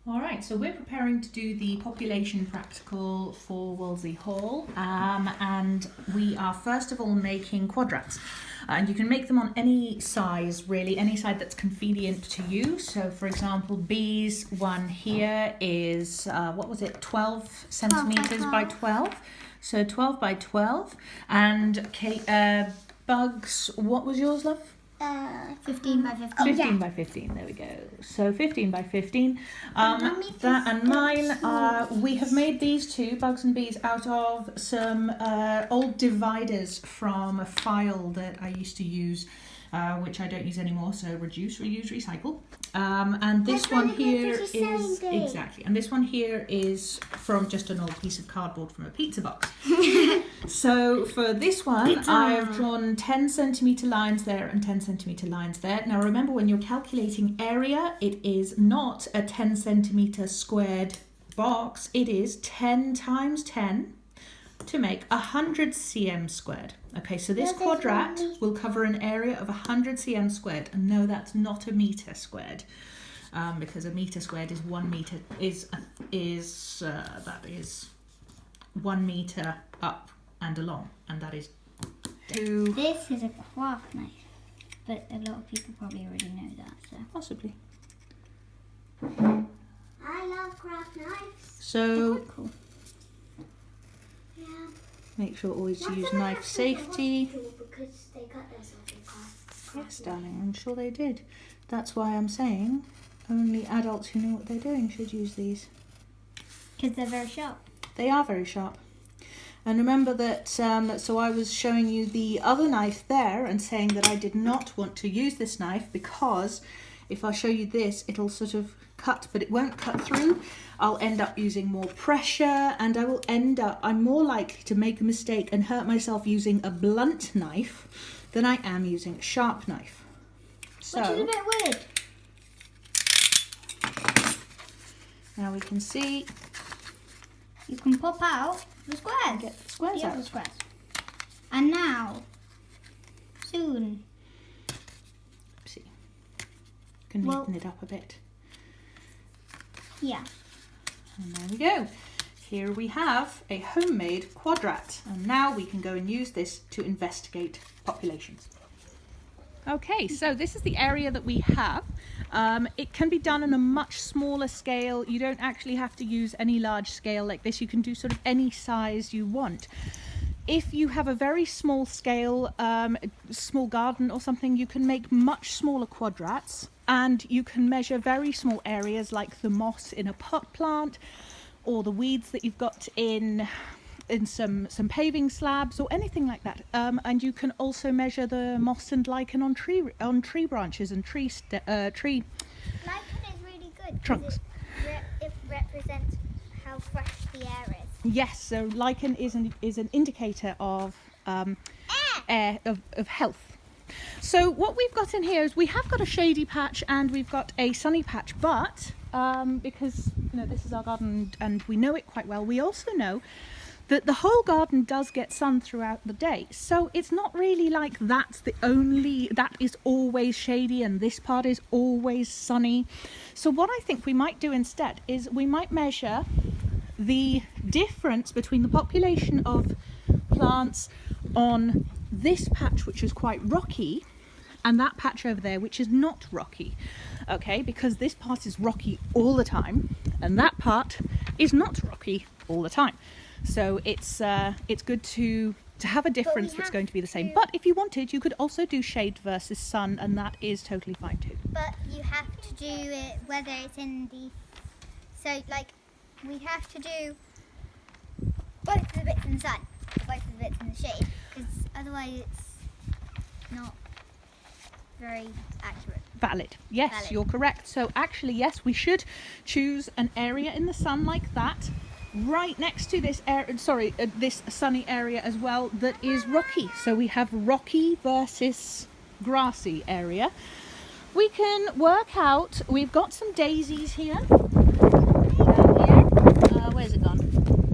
All right, so we're preparing to do the population practical for Wolsey Hall, and we are first of all making quadrats. And you can make them on any size, really, any size that's convenient to you. So, for example, B's one here is, 12 centimetres by 12. So 12 by 12. And Bugs, what was yours, love? 15 by 15. 15 by 15, there we go. So 15 by 15. That and mine, we have made these two, Bugs and Bees, out of some old dividers from a file that I used to use, which I don't use anymore, so reduce, reuse, recycle. And this one here is, exactly, and this one here is from just an old piece of cardboard from a pizza box. So for this one, I've drawn 10 centimetre lines there and 10 centimetre lines there. Now remember, when you're calculating area, it is not a 10 centimetre squared box. It is 10 times 10 to make 100 cm squared. Okay, so this quadrat will cover an area of 100 cm squared. And no, that's not a metre squared. Because a metre squared is 1 metre, that is 1 metre up and along, and that is 2. This is a craft knife, but a lot of people probably already know that. So. Possibly. I love craft knives. So They're quite cool. Yeah. make sure always to use knife safety. Because they cut themselves in half. Yes, darling, I'm sure they did. That's why I'm saying only adults who know what they're doing should use these. Because they're very sharp. They are very sharp. And remember that, so I was showing you the other knife there and saying that I did not want to use this knife because if I show you this, it'll sort of cut, but it won't cut through. I'll end up using more pressure and I'm more likely to make a mistake and hurt myself using a blunt knife than I am using a sharp knife. So, which is a bit weird. now we can see. You can pop out the squares. Get the squares out. The squares. And now, soon. Oopsie. Can neaten it up a bit. Yeah. And there we go. Here we have a homemade quadrat. And now we can go and use this to investigate populations. Okay, so this is the area that we have. It can be done on a much smaller scale. You don't actually have to use any large scale like this. You can do sort of any size you want. If you have a very small scale, small garden or something, you can make much smaller quadrats and you can measure very small areas like the moss in a pot plant or the weeds that you've got in some paving slabs or anything like that, and you can also measure the moss and lichen on tree branches and tree Lichen is really good. Trunks. It represents how fresh the air is. Yes, so lichen is an indicator of air of health. So what we've got in here is we have got a shady patch and we've got a sunny patch, but because this is our garden and we know it quite well, we also know that the whole garden does get sun throughout the day. So it's not really like that is always shady and this part is always sunny. So what I think we might do instead is we might measure the difference between the population of plants on this patch, which is quite rocky, and that patch over there, which is not rocky. Okay, because this part is rocky all the time and that part is not rocky all the time. So it's good to have a difference that's going to be the same. But if you wanted, you could also do shade versus sun, and that is totally fine too. But you have to do it whether it's in the... So, we have to do both of the bits in the sun, both of the bits in the shade, because otherwise it's not very accurate. Valid. Yes, Valid. You're correct. So actually, yes, we should choose an area in the sun like that, right next to this this sunny area as well that is rocky. So we have rocky versus grassy area. We can work out, we've got some daisies here. Down here. Where's it gone?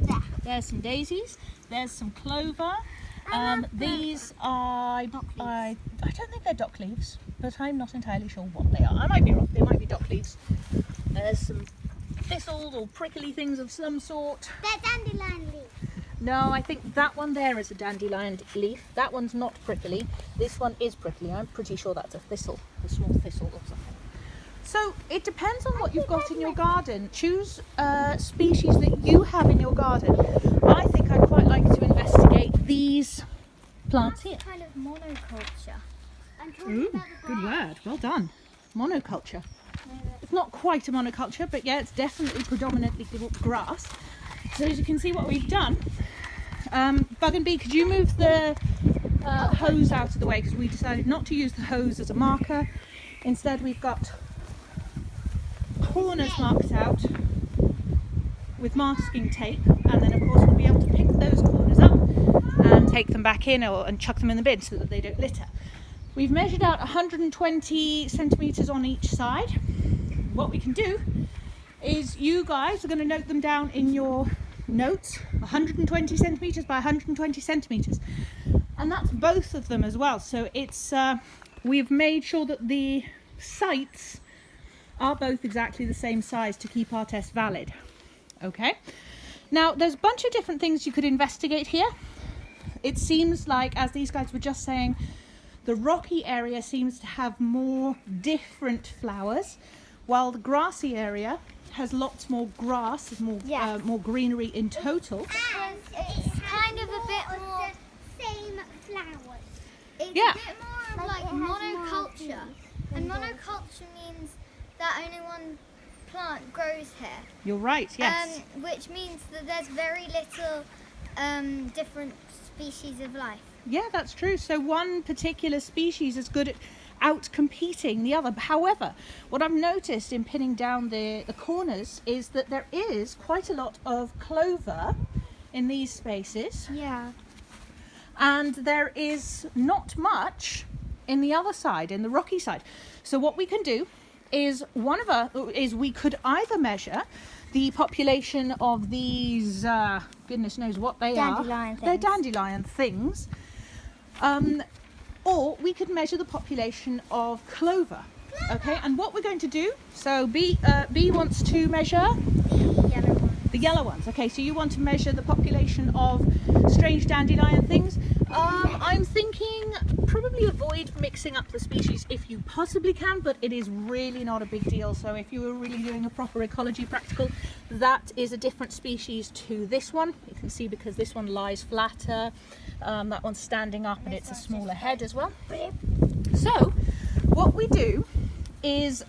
There. There's some daisies. There's some clover. These are, I don't think they're dock leaves, but I'm not entirely sure what they are. I might be wrong. They might be dock leaves. There's some thistles or prickly things of some sort. They're dandelion leaf. No, I think that one there is a dandelion leaf. That one's not prickly. This one is prickly. I'm pretty sure that's a thistle, a small thistle or something. So it depends on what you've got in your garden. Choose species that you have in your garden. I think I'd quite like to investigate these plants here. That's kind of monoculture. I'm talking Ooh, about the good grass. word. Well done. Monoculture. It's not quite a monoculture, but yeah, it's definitely predominantly grass. So as you can see what we've done, Bug and Bee, could you move the hose out of the way, because we decided not to use the hose as a marker. Instead we've got corners marked out with masking tape, and then of course we'll be able to pick those corners up and take them back in and chuck them in the bin so that they don't litter. We've measured out 120 centimetres on each side. What we can do is you guys are going to note them down in your notes, 120 centimetres by 120 centimetres, and that's both of them as well. So it's we've made sure that the sites are both exactly the same size to keep our test valid. Okay, now there's a bunch of different things you could investigate here. It seems like, as these guys were just saying, the rocky area seems to have more different flowers, while the grassy area has lots more grass, more greenery in total. And it's kind of a bit more same flowers. It's Yeah. a bit more of like monoculture. And monoculture means that only one plant grows here. You're right, yes. Which means that there's very little different species of life. Yeah, that's true. So one particular species is good at out-competing the other. However, what I've noticed in pinning down the corners is that there is quite a lot of clover in these spaces, Yeah. and there is not much in the other side, in the rocky side. So what we can do is we could either measure the population of these, goodness knows what they Dandelion are. things. They're dandelion things. Or we could measure the population of clover. Okay, and what we're going to do, so B wants to measure Yellow one. the yellow ones. Okay, so you want to measure the population of strange dandelion things. I'm thinking probably avoid mixing up the species if you possibly can, but it is really not a big deal. So if you were really doing a proper ecology practical, that is a different species to this one. You can see because this one lies flatter, that one's standing up, and it's a smaller head as well. So what we do is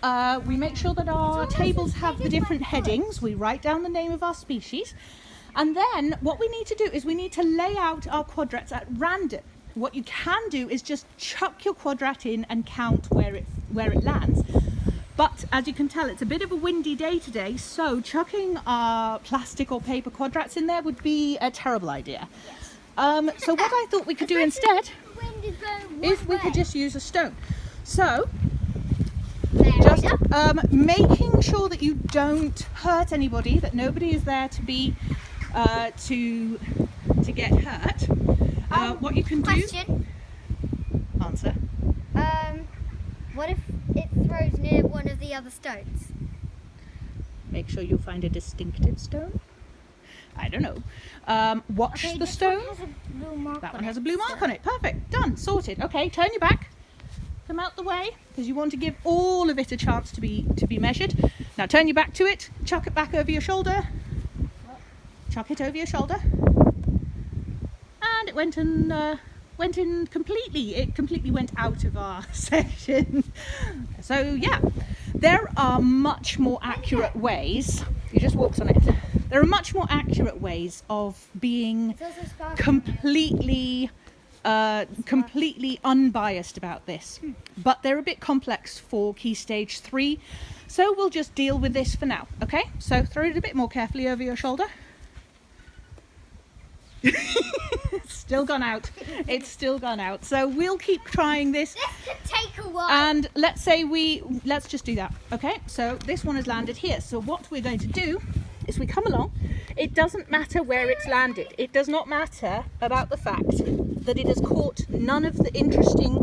we make sure that our tables have the different headings. We write down the name of our species, and then what we need to do is we need to lay out our quadrats at random. What you can do is just chuck your quadrat in and count where it lands. But as you can tell, it's a bit of a windy day today, so chucking our plastic or paper quadrats in there would be a terrible idea. So what I thought we could do instead The wind is going is we one could way. just use a stone. So There just we go. making sure that you don't hurt anybody, that nobody is there to be to get hurt. What you can do? Question. Answer. What if it throws near one of the other stones? Make sure you find a distinctive stone. I don't know. Watch the this stone. one has a blue mark That on one has it, a blue mark so- on it. Perfect. Done. Sorted. Okay, turn your back. Come out the way, because you want to give all of it a chance to be measured. Now turn your back to it. Chuck it back over your shoulder. Chuck it over your shoulder. And it went in completely. It completely went out of our section. So yeah, there are much more accurate ways. You just walked on it. There are much more accurate ways of being It's also sparkling. completely unbiased about this, but they're a bit complex for key stage 3, so we'll just deal with this for now. Okay, so throw it a bit more carefully over your shoulder. It's still gone out. It's still gone out. So we'll keep trying this, This could take a while. and let's just do that. Okay, so this one has landed here. So what we're going to do is we come along. It doesn't matter where it's landed. It does not matter about the fact that it has caught none of the interesting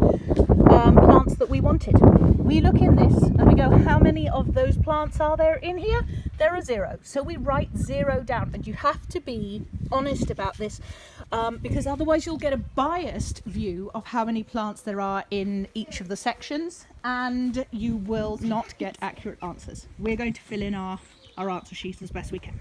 plants that we wanted. We look in this and we go, how many of those plants are there in here? there are 0. So we write 0 down, and you have to be honest about this because otherwise you'll get a biased view of how many plants there are in each of the sections, and you will not get accurate answers. We're going to fill in our answer sheet as best we can.